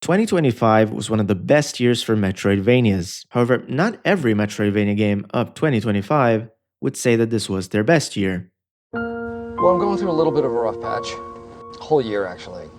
2025 was one of the best years for Metroidvanias. However, not every Metroidvania game of 2025 would say that this was their best year. Well, I'm going through a little bit of a rough patch. Whole year, actually.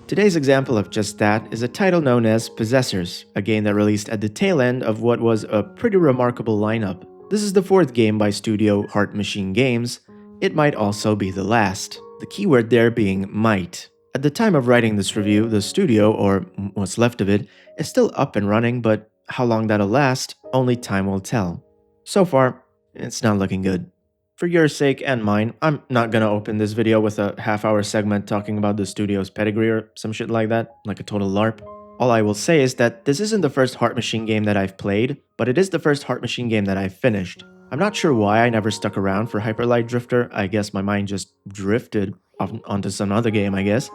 Today's example of just that is a title known as Possessors, a game that released at the tail end of what was a pretty remarkable lineup. This is the fourth game by studio Heart Machine Games. It might also be the last, the keyword there being might. At the time of writing this review, the studio, or what's left of it, is still up and running, but how long that'll last, only time will tell. So far, it's not looking good. For your sake and mine, I'm not gonna open this video with a half-hour segment talking about the studio's pedigree or some shit like that, like a total LARP. All I will say is that this isn't the first Heart Machine game that I've played, but it is the first Heart Machine game that I've finished. I'm not sure why I never stuck around for Hyper Light Drifter. I guess my mind just drifted onto some other game, I guess.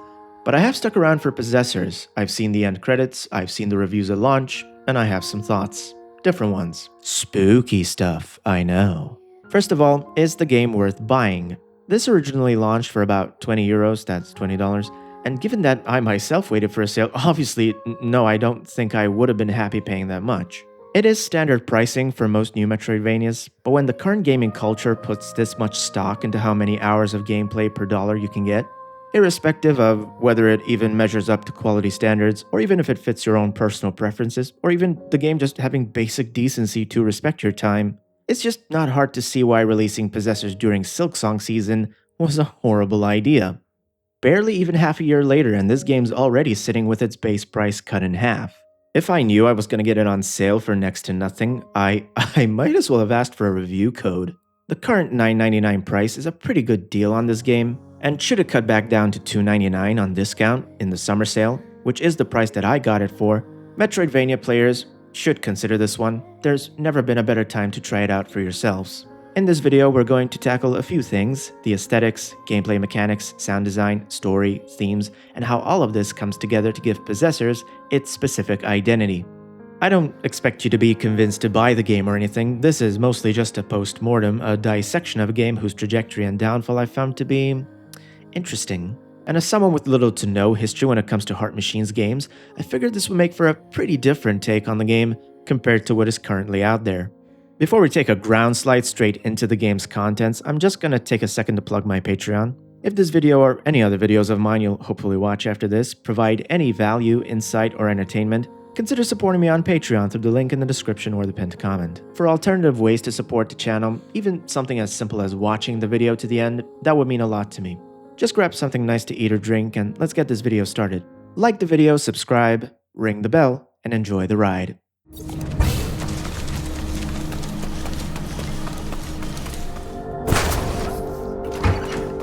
But I have stuck around for Possessors. I've seen the end credits, I've seen the reviews at launch, and I have some thoughts. Different ones. Spooky stuff, I know. First of all, is the game worth buying? This originally launched for about 20 euros, that's $20, and given that I myself waited for a sale, obviously, no, I don't think I would have been happy paying that much. It is standard pricing for most new Metroidvanias, but when the current gaming culture puts this much stock into how many hours of gameplay per dollar you can get, irrespective of whether it even measures up to quality standards, or even if it fits your own personal preferences, or even the game just having basic decency to respect your time, it's just not hard to see why releasing Possessors during Silksong season was a horrible idea. Barely even half a year later and this game's already sitting with its base price cut in half. If I knew I was gonna get it on sale for next to nothing, I might as well have asked for a review code. The current $9.99 price is a pretty good deal on this game, and should have cut back down to $2.99 on discount in the summer sale, which is the price that I got it for. Metroidvania players should consider this one. There's never been a better time to try it out for yourselves. In this video, we're going to tackle a few things: the aesthetics, gameplay mechanics, sound design, story, themes, and how all of this comes together to give Possessors its specific identity. I don't expect you to be convinced to buy the game or anything. This is mostly just a post-mortem, a dissection of a game whose trajectory and downfall I found to be interesting. And as someone with little to no history when it comes to Heart Machine's games, I figured this would make for a pretty different take on the game compared to what is currently out there. Before we take a ground slide straight into the game's contents, I'm just gonna take a second to plug my Patreon. If this video or any other videos of mine you'll hopefully watch after this provide any value, insight, or entertainment, consider supporting me on Patreon through the link in the description or the pinned comment. For alternative ways to support the channel, even something as simple as watching the video to the end, that would mean a lot to me. Just grab something nice to eat or drink and let's get this video started. Like the video, subscribe, ring the bell, and enjoy the ride.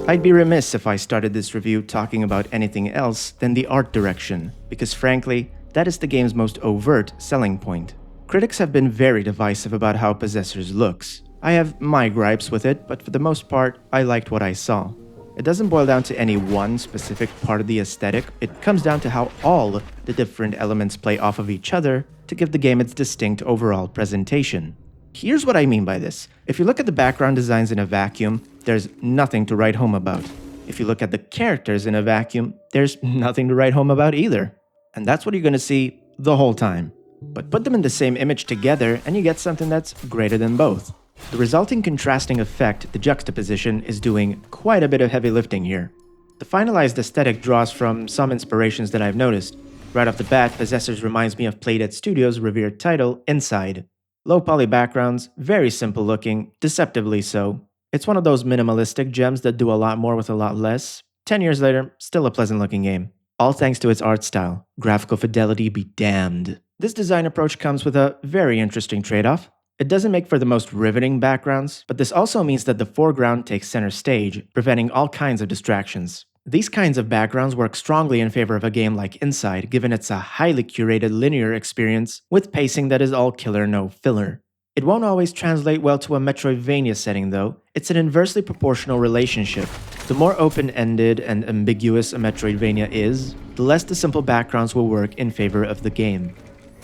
I'd be remiss if I started this review talking about anything else than the art direction, because frankly, that is the game's most overt selling point. Critics have been very divisive about how Possessors looks. I have my gripes with it, but for the most part, I liked what I saw. It doesn't boil down to any one specific part of the aesthetic, it comes down to how all the different elements play off of each other to give the game its distinct overall presentation. Here's what I mean by this. If you look at the background designs in a vacuum, there's nothing to write home about. If you look at the characters in a vacuum, there's nothing to write home about either. And that's what you're gonna see the whole time. But put them in the same image together and you get something that's greater than both. The resulting contrasting effect, the juxtaposition, is doing quite a bit of heavy lifting here. The finalized aesthetic draws from some inspirations that I've noticed. Right off the bat, Possessors reminds me of Playdead Studios' revered title, Inside. Low poly backgrounds, very simple looking, deceptively so. It's one of those minimalistic gems that do a lot more with a lot less. 10 years later, still a pleasant looking game. All thanks to its art style. Graphical fidelity be damned. This design approach comes with a very interesting trade-off. It doesn't make for the most riveting backgrounds, but this also means that the foreground takes center stage, preventing all kinds of distractions. These kinds of backgrounds work strongly in favor of a game like Inside, given it's a highly curated linear experience with pacing that is all killer no filler. It won't always translate well to a Metroidvania setting though. It's an inversely proportional relationship. The more open-ended and ambiguous a Metroidvania is, the less the simple backgrounds will work in favor of the game.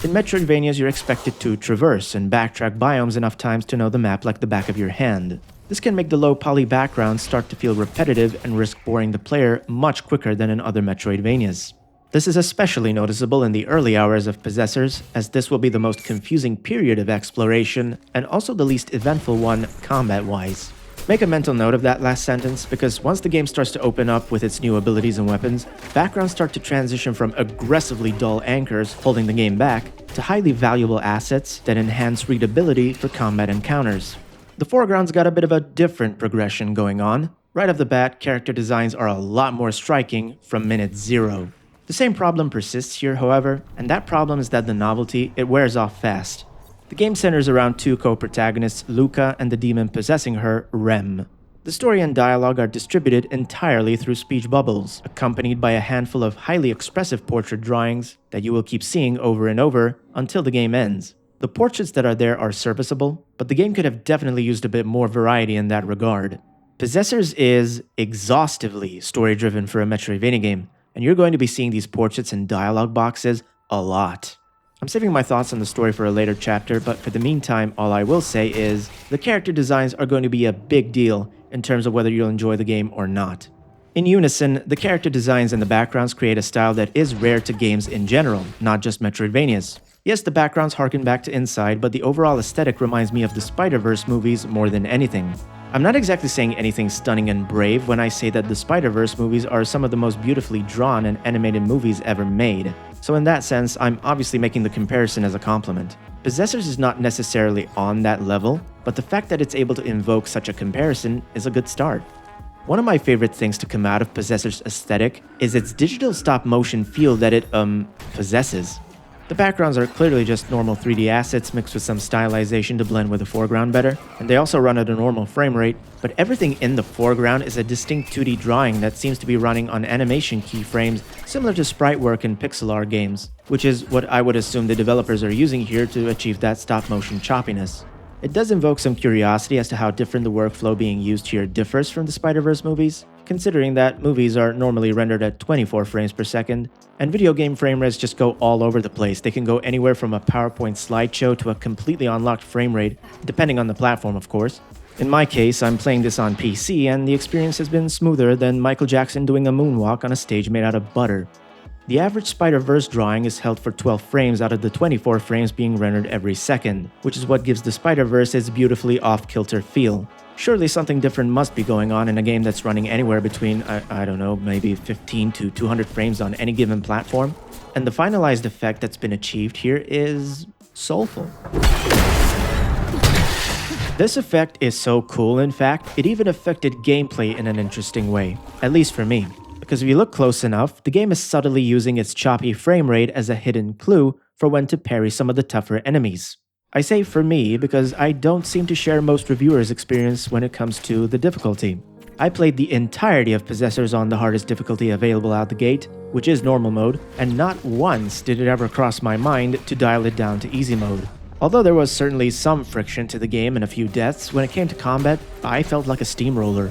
In Metroidvanias, you're expected to traverse and backtrack biomes enough times to know the map like the back of your hand. This can make the low poly backgrounds start to feel repetitive and risk boring the player much quicker than in other Metroidvanias. This is especially noticeable in the early hours of Possessors, as this will be the most confusing period of exploration, and also the least eventful one combat-wise. Make a mental note of that last sentence, because once the game starts to open up with its new abilities and weapons, backgrounds start to transition from aggressively dull anchors holding the game back, to highly valuable assets that enhance readability for combat encounters. The foreground's got a bit of a different progression going on. Right off the bat, character designs are a lot more striking from minute 0. The same problem persists here, however, and that problem is that the novelty, it wears off fast. The game centers around two co-protagonists, Luca and the demon possessing her, Rem. The story and dialogue are distributed entirely through speech bubbles, accompanied by a handful of highly expressive portrait drawings that you will keep seeing over and over until the game ends. The portraits that are there are serviceable, but the game could have definitely used a bit more variety in that regard. Possessors is exhaustively story-driven for a Metroidvania game, and you're going to be seeing these portraits and dialogue boxes a lot. I'm saving my thoughts on the story for a later chapter, but for the meantime, all I will say is the character designs are going to be a big deal in terms of whether you'll enjoy the game or not. In unison, the character designs and the backgrounds create a style that is rare to games in general, not just Metroidvanias. Yes, the backgrounds harken back to Inside, but the overall aesthetic reminds me of the Spider-Verse movies more than anything. I'm not exactly saying anything stunning and brave when I say that the Spider-Verse movies are some of the most beautifully drawn and animated movies ever made. So in that sense, I'm obviously making the comparison as a compliment. Possessors is not necessarily on that level, but the fact that it's able to invoke such a comparison is a good start. One of my favorite things to come out of Possessor's aesthetic is its digital stop-motion feel that it, possesses. The backgrounds are clearly just normal 3D assets mixed with some stylization to blend with the foreground better, and they also run at a normal frame rate, but everything in the foreground is a distinct 2D drawing that seems to be running on animation keyframes similar to sprite work in pixel art games, which is what I would assume the developers are using here to achieve that stop-motion choppiness. It does invoke some curiosity as to how different the workflow being used here differs from the Spider-Verse movies, considering that movies are normally rendered at 24 frames per second, and video game frame rates just go all over the place. They can go anywhere from a PowerPoint slideshow to a completely unlocked frame rate, depending on the platform of course. In my case, I'm playing this on PC, and the experience has been smoother than Michael Jackson doing a moonwalk on a stage made out of butter. The average Spider-Verse drawing is held for 12 frames out of the 24 frames being rendered every second, which is what gives the Spider-Verse its beautifully off-kilter feel. Surely something different must be going on in a game that's running anywhere between, I don't know, maybe 15 to 200 frames on any given platform. And the finalized effect that's been achieved here is soulful. This effect is so cool, in fact, it even affected gameplay in an interesting way, at least for me. Because if you look close enough, the game is subtly using its choppy frame rate as a hidden clue for when to parry some of the tougher enemies. I say for me because I don't seem to share most reviewers' experience when it comes to the difficulty. I played the entirety of Possessors on the hardest difficulty available out the gate, which is normal mode, and not once did it ever cross my mind to dial it down to easy mode. Although there was certainly some friction to the game and a few deaths, when it came to combat, I felt like a steamroller.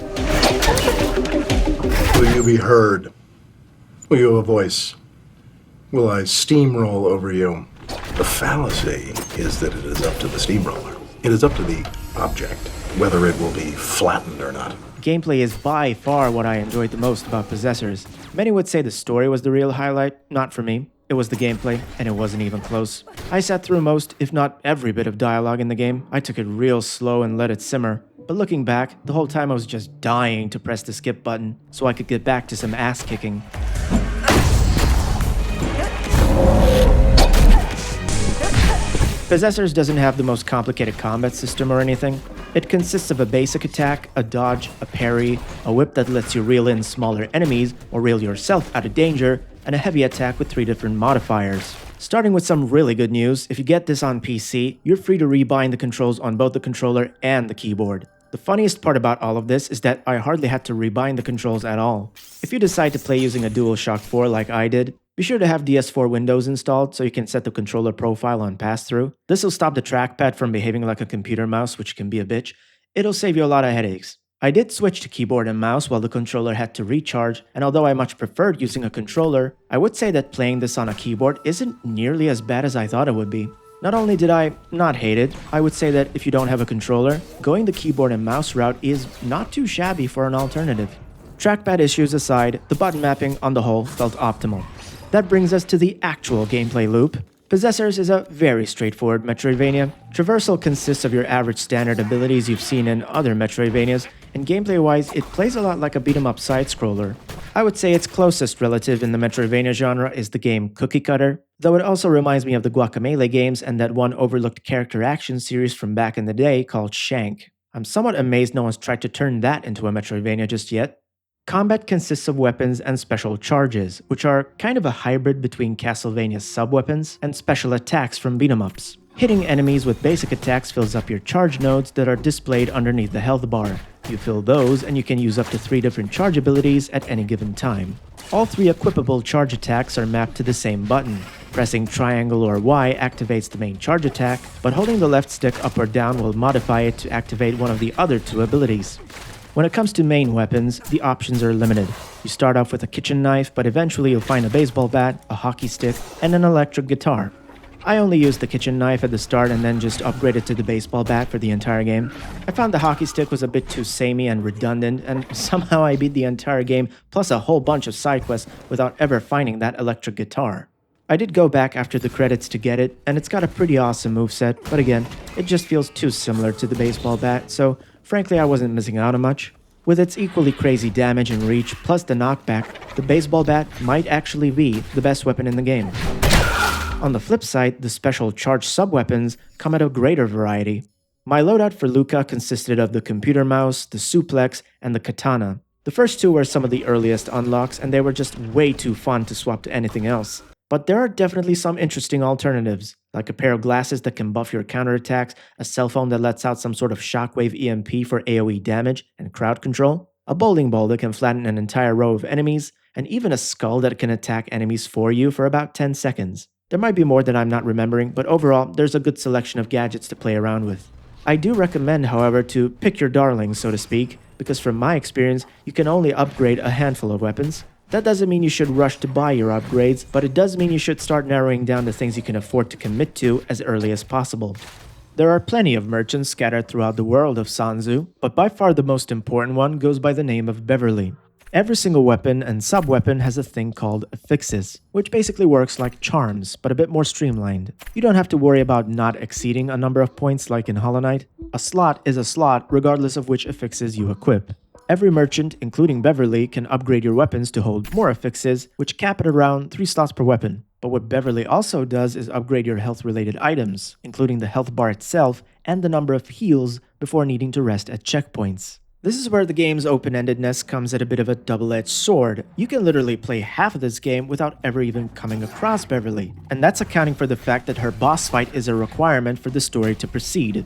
Will you be heard? Will you have a voice? Will I steamroll over you? The fallacy is that it is up to the steamroller. It is up to the object, whether it will be flattened or not. Gameplay is by far what I enjoyed the most about Possessors. Many would say the story was the real highlight, not for me. It was the gameplay, and it wasn't even close. I sat through most, if not every bit of dialogue in the game. I took it real slow and let it simmer. But looking back, the whole time I was just dying to press the skip button so I could get back to some ass kicking. Possessors doesn't have the most complicated combat system or anything. It consists of a basic attack, a dodge, a parry, a whip that lets you reel in smaller enemies or reel yourself out of danger, and a heavy attack with 3 different modifiers. Starting with some really good news, if you get this on PC, you're free to rebind the controls on both the controller and the keyboard. The funniest part about all of this is that I hardly had to rebind the controls at all. If you decide to play using a DualShock 4 like I did, be sure to have DS4 Windows installed so you can set the controller profile on pass-through. This will stop the trackpad from behaving like a computer mouse, which can be a bitch. It'll save you a lot of headaches. I did switch to keyboard and mouse while the controller had to recharge, and although I much preferred using a controller, I would say that playing this on a keyboard isn't nearly as bad as I thought it would be. Not only did I not hate it, I would say that if you don't have a controller, going the keyboard and mouse route is not too shabby for an alternative. Trackpad issues aside, the button mapping on the whole felt optimal. That brings us to the actual gameplay loop. Possessors is a very straightforward Metroidvania. Traversal consists of your average standard abilities you've seen in other Metroidvanias, and gameplay-wise, it plays a lot like a beat-em-up side-scroller. I would say its closest relative in the Metroidvania genre is the game Cookie Cutter, though it also reminds me of the Guacamelee games and that one overlooked character action series from back in the day called Shank. I'm somewhat amazed no one's tried to turn that into a Metroidvania just yet. Combat consists of weapons and special charges, which are kind of a hybrid between Castlevania's sub-weapons and special attacks from beat-em-ups. Hitting enemies with basic attacks fills up your charge nodes that are displayed underneath the health bar. You fill those and you can use up to 3 different charge abilities at any given time. All 3 equipable charge attacks are mapped to the same button. Pressing triangle or Y activates the main charge attack, but holding the left stick up or down will modify it to activate one of the other 2 abilities. When it comes to main weapons, the options are limited. You start off with a kitchen knife, but eventually you'll find a baseball bat, a hockey stick, and an electric guitar. I only used the kitchen knife at the start and then just upgraded to the baseball bat for the entire game. I found the hockey stick was a bit too samey and redundant, and somehow I beat the entire game plus a whole bunch of side quests without ever finding that electric guitar. I did go back after the credits to get it, and it's got a pretty awesome moveset, but again, it just feels too similar to the baseball bat, so frankly I wasn't missing out on much. With its equally crazy damage and reach, plus the knockback, the baseball bat might actually be the best weapon in the game. On the flip side, the special charged sub-weapons come at a greater variety. My loadout for Luca consisted of the computer mouse, the suplex, and the katana. The first 2 were some of the earliest unlocks, and they were just way too fun to swap to anything else. But there are definitely some interesting alternatives, like a pair of glasses that can buff your counterattacks, a cell phone that lets out some sort of shockwave EMP for AoE damage and crowd control, a bowling ball that can flatten an entire row of enemies, and even a skull that can attack enemies for you for about 10 seconds. There might be more that I'm not remembering, but overall, there's a good selection of gadgets to play around with. I do recommend, however, to pick your darlings, so to speak, because from my experience, you can only upgrade a handful of weapons. That doesn't mean you should rush to buy your upgrades, but it does mean you should start narrowing down the things you can afford to commit to as early as possible. There are plenty of merchants scattered throughout the world of Sanzu, but by far the most important one goes by the name of Beverly. Every single weapon and sub-weapon has a thing called affixes, which basically works like charms, but a bit more streamlined. You don't have to worry about not exceeding a number of points like in Hollow Knight. A slot is a slot regardless of which affixes you equip. Every merchant, including Beverly, can upgrade your weapons to hold more affixes, which cap at around 3 slots per weapon. But what Beverly also does is upgrade your health-related items, including the health bar itself and the number of heals before needing to rest at checkpoints. This is where the game's open-endedness comes at a bit of a double-edged sword. You can literally play half of this game without ever even coming across Beverly, and that's accounting for the fact that her boss fight is a requirement for the story to proceed.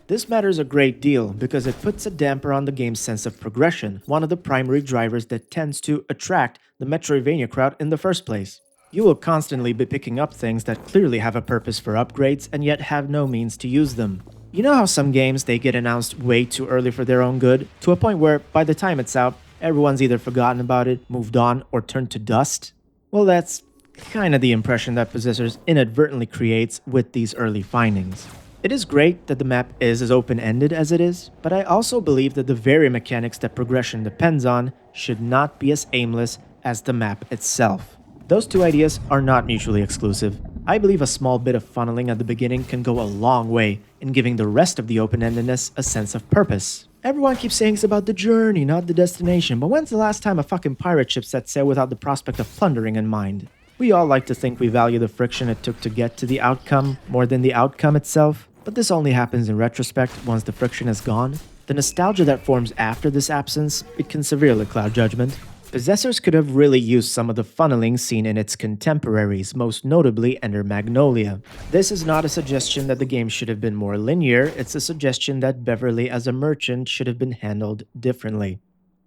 This matters a great deal because it puts a damper on the game's sense of progression, one of the primary drivers that tends to attract the Metroidvania crowd in the first place. You will constantly be picking up things that clearly have a purpose for upgrades and yet have no means to use them. You know how some games they get announced way too early for their own good, to a point where by the time it's out, everyone's either forgotten about it, moved on, or turned to dust? Well, that's kinda the impression that Possessors inadvertently creates with these early findings. It is great that the map is as open-ended as it is, but I also believe that the very mechanics that progression depends on should not be as aimless as the map itself. Those 2 ideas are not mutually exclusive. I believe a small bit of funneling at the beginning can go a long way in giving the rest of the open-endedness a sense of purpose. Everyone keeps saying it's about the journey, not the destination, but when's the last time a fucking pirate ship set sail without the prospect of plundering in mind? We all like to think we value the friction it took to get to the outcome more than the outcome itself, but this only happens in retrospect once the friction is gone. The nostalgia that forms after this absence, it can severely cloud judgment. Possessors could have really used some of the funneling seen in its contemporaries, most notably Ender Magnolia. This is not a suggestion that the game should have been more linear, it's a suggestion that Beverly as a merchant should have been handled differently.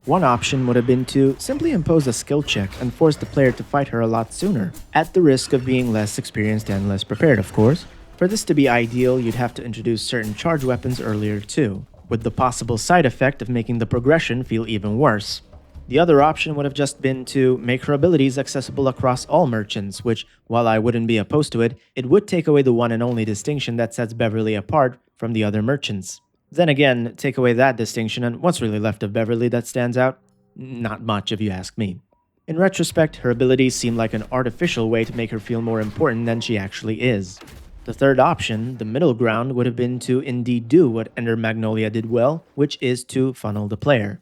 One option would have been to simply impose a skill check and force the player to fight her a lot sooner, at the risk of being less experienced and less prepared, of course. For this to be ideal, you'd have to introduce certain charge weapons earlier too, with the possible side effect of making the progression feel even worse. The other option would have just been to make her abilities accessible across all merchants, which, while I wouldn't be opposed to it, it would take away the one and only distinction that sets Beverly apart from the other merchants. Then again, take away that distinction and what's really left of Beverly that stands out? Not much if you ask me. In retrospect, her abilities seem like an artificial way to make her feel more important than she actually is. The third option, the middle ground, would have been to indeed do what Ender Magnolia did well, which is to funnel the player.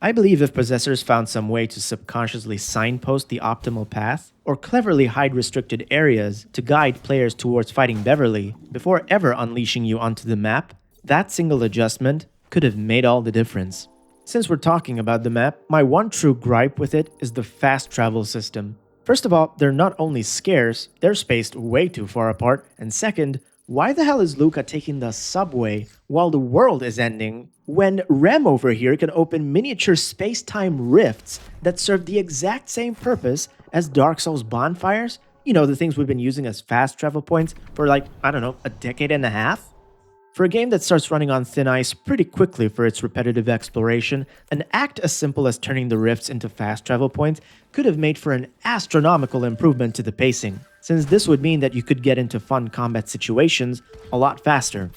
I believe if possessors found some way to subconsciously signpost the optimal path, or cleverly hide restricted areas to guide players towards fighting Beverly before ever unleashing you onto the map, that single adjustment could have made all the difference. Since we're talking about the map, my one true gripe with it is the fast travel system. First of all, they're not only scarce, they're spaced way too far apart, and second, why the hell is Luca taking the subway while the world is ending when Rem over here can open miniature space-time rifts that serve the exact same purpose as Dark Souls bonfires? You know, the things we've been using as fast travel points for like, I don't know, a decade and a half? For a game that starts running on thin ice pretty quickly for its repetitive exploration, an act as simple as turning the rifts into fast travel points could have made for an astronomical improvement to the pacing, since this would mean that you could get into fun combat situations a lot faster.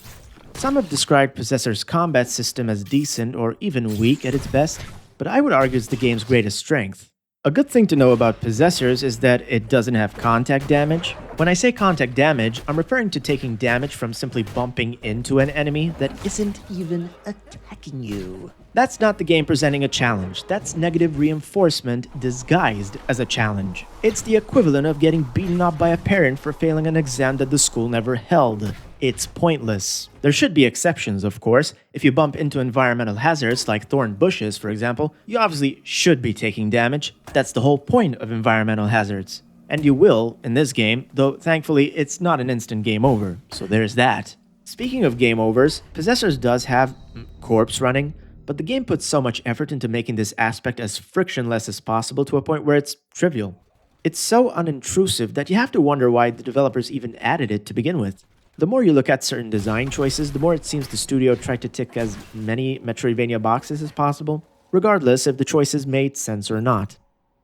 Some have described Possessor's combat system as decent or even weak at its best, but I would argue it's the game's greatest strength. A good thing to know about Possessors is that it doesn't have contact damage. When I say contact damage, I'm referring to taking damage from simply bumping into an enemy that isn't even attacking you. That's not the game presenting a challenge, that's negative reinforcement disguised as a challenge. It's the equivalent of getting beaten up by a parent for failing an exam that the school never held. It's pointless. There should be exceptions, of course. If you bump into environmental hazards like thorn bushes, for example, you obviously should be taking damage. That's the whole point of environmental hazards. And you will, in this game, though thankfully it's not an instant game over, so there's that. Speaking of game overs, Possessors does have corpse running, but the game puts so much effort into making this aspect as frictionless as possible to a point where it's trivial. It's so unintrusive that you have to wonder why the developers even added it to begin with. The more you look at certain design choices, the more it seems the studio tried to tick as many Metroidvania boxes as possible, regardless if the choices made sense or not.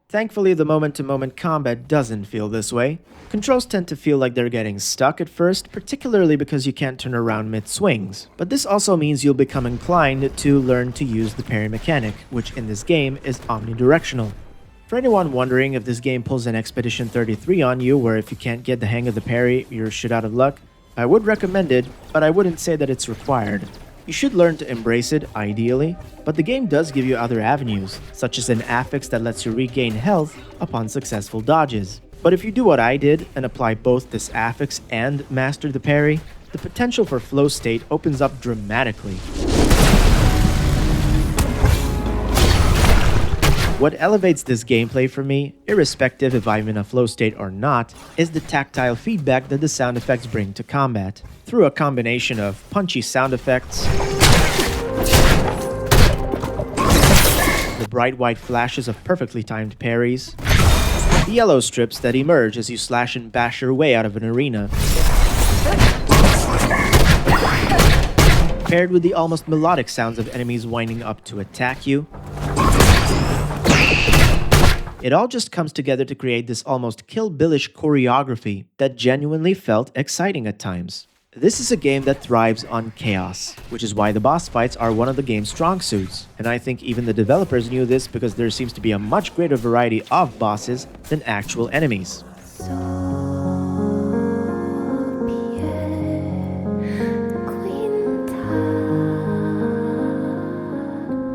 Thankfully, the moment-to-moment combat doesn't feel this way. Controls tend to feel like they're getting stuck at first, particularly because you can't turn around mid-swings. But this also means you'll become inclined to learn to use the parry mechanic, which in this game is omnidirectional. For anyone wondering if this game pulls an Expedition 33 on you, where if you can't get the hang of the parry, you're shit out of luck, I would recommend it, but I wouldn't say that it's required. You should learn to embrace it, ideally, but the game does give you other avenues, such as an affix that lets you regain health upon successful dodges. But if you do what I did and apply both this affix and master the parry, the potential for flow state opens up dramatically. What elevates this gameplay for me, irrespective if I'm in a flow state or not, is the tactile feedback that the sound effects bring to combat. Through a combination of punchy sound effects, the bright white flashes of perfectly timed parries, the yellow strips that emerge as you slash and bash your way out of an arena, paired with the almost melodic sounds of enemies winding up to attack you, it all just comes together to create this almost Kill Bill-ish choreography that genuinely felt exciting at times. This is a game that thrives on chaos, which is why the boss fights are one of the game's strong suits. And I think even the developers knew this because there seems to be a much greater variety of bosses than actual enemies.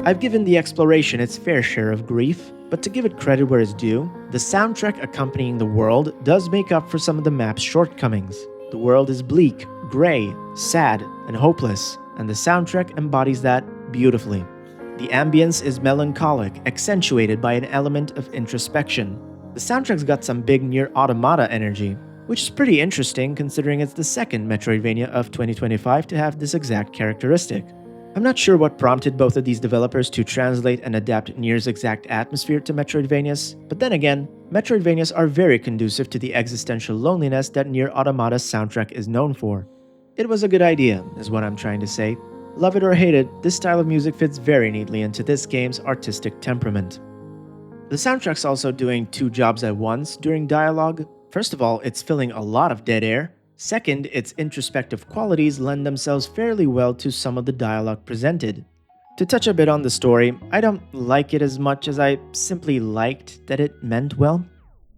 I've given the exploration its fair share of grief, but to give it credit where it's due, the soundtrack accompanying the world does make up for some of the map's shortcomings. The world is bleak, gray, sad, and hopeless, and the soundtrack embodies that beautifully. The ambience is melancholic, accentuated by an element of introspection. The soundtrack's got some big Nier Automata energy, which is pretty interesting considering it's the second Metroidvania of 2025 to have this exact characteristic. I'm not sure what prompted both of these developers to translate and adapt Nier's exact atmosphere to Metroidvanias, but then again, Metroidvanias are very conducive to the existential loneliness that Nier Automata's soundtrack is known for. It was a good idea, is what I'm trying to say. Love it or hate it, this style of music fits very neatly into this game's artistic temperament. The soundtrack's also doing two jobs at once during dialogue. First of all, it's filling a lot of dead air. Second, its introspective qualities lend themselves fairly well to some of the dialogue presented. To touch a bit on the story, I don't like it as much as I simply liked that it meant well.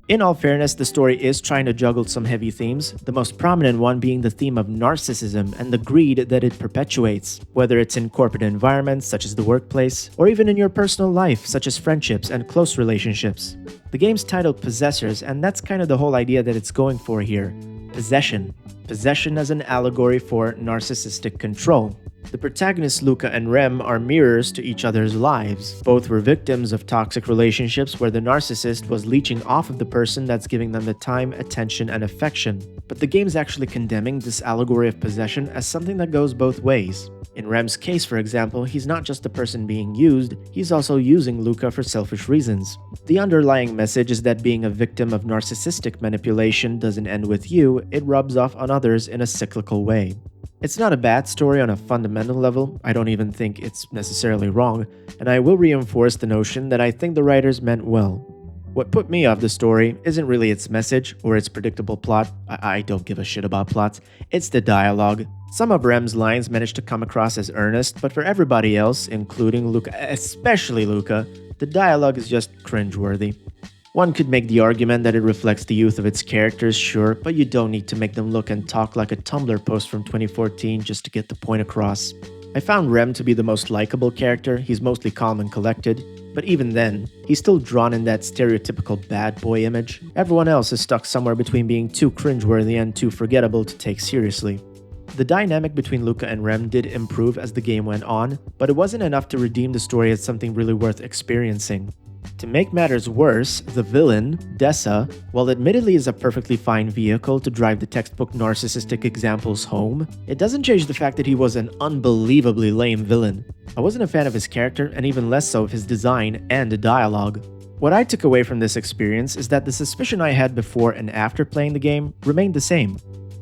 In all fairness, the story is trying to juggle some heavy themes, the most prominent one being the theme of narcissism and the greed that it perpetuates, whether it's in corporate environments such as the workplace, or even in your personal life such as friendships and close relationships. The game's titled Possessors, and that's kind of the whole idea that it's going for here. Possession. Possession as an allegory for narcissistic control. The protagonists Luca and Rem are mirrors to each other's lives. Both were victims of toxic relationships where the narcissist was leeching off of the person that's giving them the time, attention, and affection. But the game's actually condemning this allegory of possession as something that goes both ways. In Rem's case, for example, he's not just the person being used, he's also using Luca for selfish reasons. The underlying message is that being a victim of narcissistic manipulation doesn't end with you, it rubs off on others in a cyclical way. It's not a bad story on a fundamental level, I don't even think it's necessarily wrong, and I will reinforce the notion that I think the writers meant well. What put me off the story isn't really its message or its predictable plot, I don't give a shit about plots, it's the dialogue. Some of Rem's lines managed to come across as earnest, but for everybody else, including Luca, especially Luca, the dialogue is just cringeworthy. One could make the argument that it reflects the youth of its characters, sure, but you don't need to make them look and talk like a Tumblr post from 2014 just to get the point across. I found Rem to be the most likable character, he's mostly calm and collected, but even then, he's still drawn in that stereotypical bad boy image. Everyone else is stuck somewhere between being too cringeworthy and too forgettable to take seriously. The dynamic between Luca and Rem did improve as the game went on, but it wasn't enough to redeem the story as something really worth experiencing. To make matters worse, the villain, Dessa, while admittedly is a perfectly fine vehicle to drive the textbook narcissistic examples home, it doesn't change the fact that he was an unbelievably lame villain. I wasn't a fan of his character and even less so of his design and the dialogue. What I took away from this experience is that the suspicion I had before and after playing the game remained the same.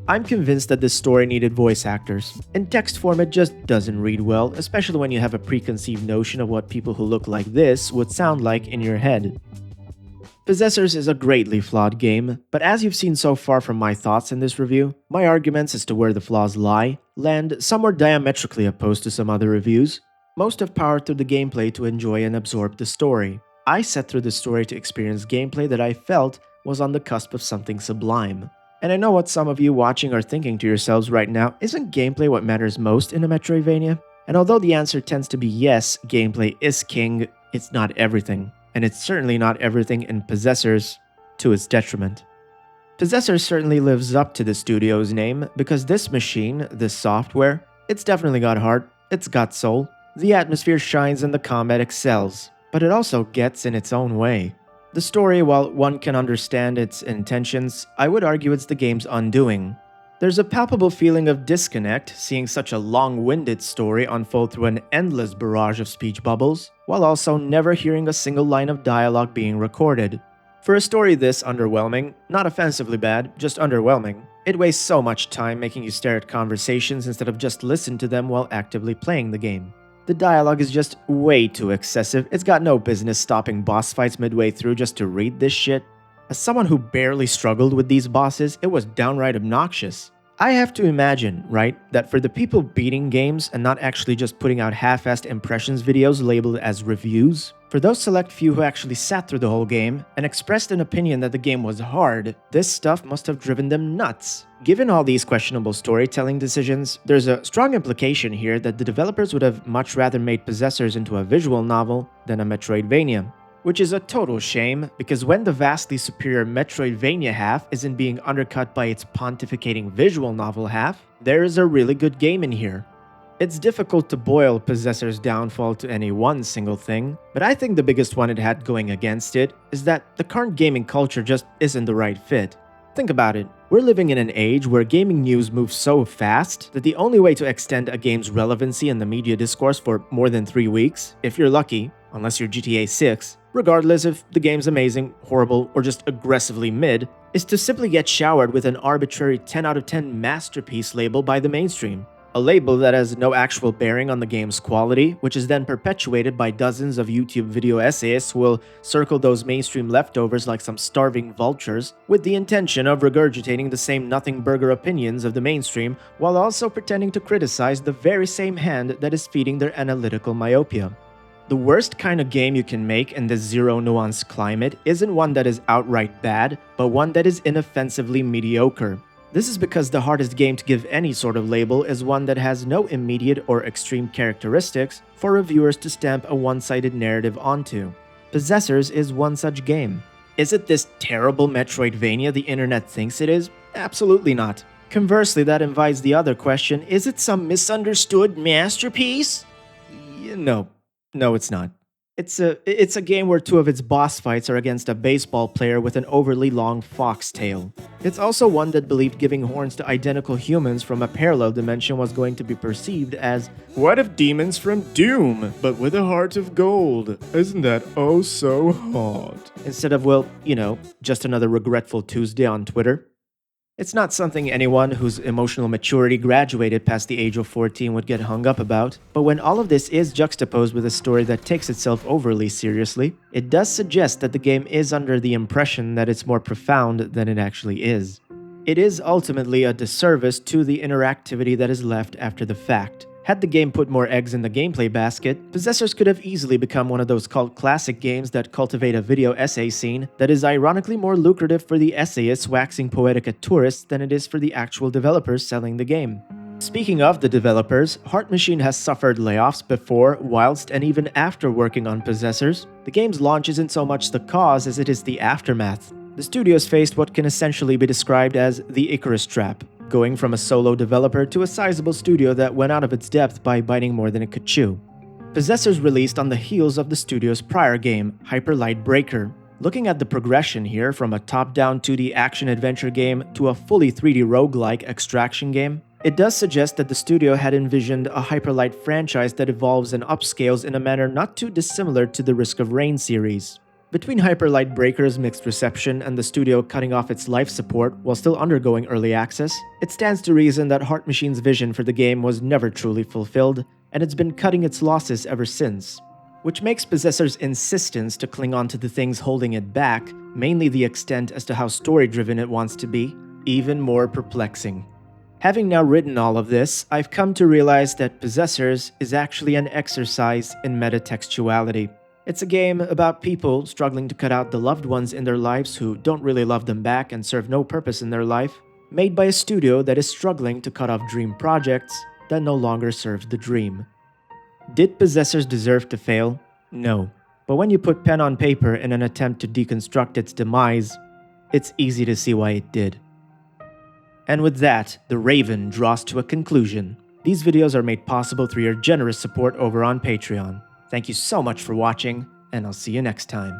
I'm convinced that this story needed voice actors. In text form, it just doesn't read well, especially when you have a preconceived notion of what people who look like this would sound like in your head. Possessors is a greatly flawed game, but as you've seen so far from my thoughts in this review, my arguments as to where the flaws lie land somewhat diametrically opposed to some other reviews. Most have powered through the gameplay to enjoy and absorb the story. I sat through the story to experience gameplay that I felt was on the cusp of something sublime. And I know what some of you watching are thinking to yourselves right now, isn't gameplay what matters most in a Metroidvania? And although the answer tends to be yes, gameplay is king, it's not everything. And it's certainly not everything in Possessors, to its detriment. Possessors certainly lives up to the studio's name, because this machine, this software, it's definitely got heart, it's got soul. The atmosphere shines and the combat excels, but it also gets in its own way. The story, while one can understand its intentions, I would argue it's the game's undoing. There's a palpable feeling of disconnect seeing such a long-winded story unfold through an endless barrage of speech bubbles, while also never hearing a single line of dialogue being recorded. For a story this underwhelming, not offensively bad, just underwhelming, it wastes so much time making you stare at conversations instead of just listen to them while actively playing the game. The dialogue is just way too excessive, it's got no business stopping boss fights midway through just to read this shit. As someone who barely struggled with these bosses, it was downright obnoxious. I have to imagine, right, that for the people beating games and not actually just putting out half-assed impressions videos labeled as reviews, for those select few who actually sat through the whole game and expressed an opinion that the game was hard, this stuff must have driven them nuts. Given all these questionable storytelling decisions, there's a strong implication here that the developers would have much rather made Possessors into a visual novel than a Metroidvania. Which is a total shame, because when the vastly superior Metroidvania half isn't being undercut by its pontificating visual novel half, there is a really good game in here. It's difficult to boil Possessor's downfall to any one single thing, but I think the biggest one it had going against it is that the current gaming culture just isn't the right fit. Think about it, we're living in an age where gaming news moves so fast that the only way to extend a game's relevancy in the media discourse for more than 3 weeks, if you're lucky, unless you're GTA 6, regardless if the game's amazing, horrible, or just aggressively mid, is to simply get showered with an arbitrary 10 out of 10 masterpiece label by the mainstream. A label that has no actual bearing on the game's quality, which is then perpetuated by dozens of YouTube video essayists who will circle those mainstream leftovers like some starving vultures, with the intention of regurgitating the same nothing burger opinions of the mainstream, while also pretending to criticize the very same hand that is feeding their analytical myopia. The worst kind of game you can make in this zero-nuance climate isn't one that is outright bad, but one that is inoffensively mediocre. This is because the hardest game to give any sort of label is one that has no immediate or extreme characteristics for reviewers to stamp a one-sided narrative onto. Possessors is one such game. Is it this terrible Metroidvania the internet thinks it is? Absolutely not. Conversely, that invites the other question, is it some misunderstood masterpiece? No, it's not. It's a game where two of its boss fights are against a baseball player with an overly long foxtail. It's also one that believed giving horns to identical humans from a parallel dimension was going to be perceived as, what if demons from Doom, but with a heart of gold? Isn't that oh so hot? Instead of, well, just another regretful Tuesday on Twitter. It's not something anyone whose emotional maturity graduated past the age of 14 would get hung up about, but when all of this is juxtaposed with a story that takes itself overly seriously, it does suggest that the game is under the impression that it's more profound than it actually is. It is ultimately a disservice to the interactivity that is left after the fact. Had the game put more eggs in the gameplay basket, Possessors could have easily become one of those cult classic games that cultivate a video essay scene that is ironically more lucrative for the essayists waxing poetic at tourists than it is for the actual developers selling the game. Speaking of the developers, Heart Machine has suffered layoffs before, whilst, and even after working on Possessors. The game's launch isn't so much the cause as it is the aftermath. The studios faced what can essentially be described as the Icarus Trap, going from a solo developer to a sizable studio that went out of its depth by biting more than it could chew. Possessors released on the heels of the studio's prior game, Hyper Light Breaker. Looking at the progression here from a top-down 2D action-adventure game to a fully 3D roguelike extraction game, it does suggest that the studio had envisioned a Hyper Light franchise that evolves and upscales in a manner not too dissimilar to the Risk of Rain series. Between Hyper Light Breaker's mixed reception and the studio cutting off its life support while still undergoing early access, it stands to reason that Heart Machine's vision for the game was never truly fulfilled, and it's been cutting its losses ever since. Which makes Possessor's insistence to cling on to the things holding it back, mainly the extent as to how story-driven it wants to be, even more perplexing. Having now written all of this, I've come to realize that Possessors is actually an exercise in metatextuality. It's a game about people struggling to cut out the loved ones in their lives who don't really love them back and serve no purpose in their life, made by a studio that is struggling to cut off dream projects that no longer serve the dream. Did Possessors deserve to fail? No. But when you put pen on paper in an attempt to deconstruct its demise, it's easy to see why it did. And with that, the Raven draws to a conclusion. These videos are made possible through your generous support over on Patreon. Thank you so much for watching, and I'll see you next time.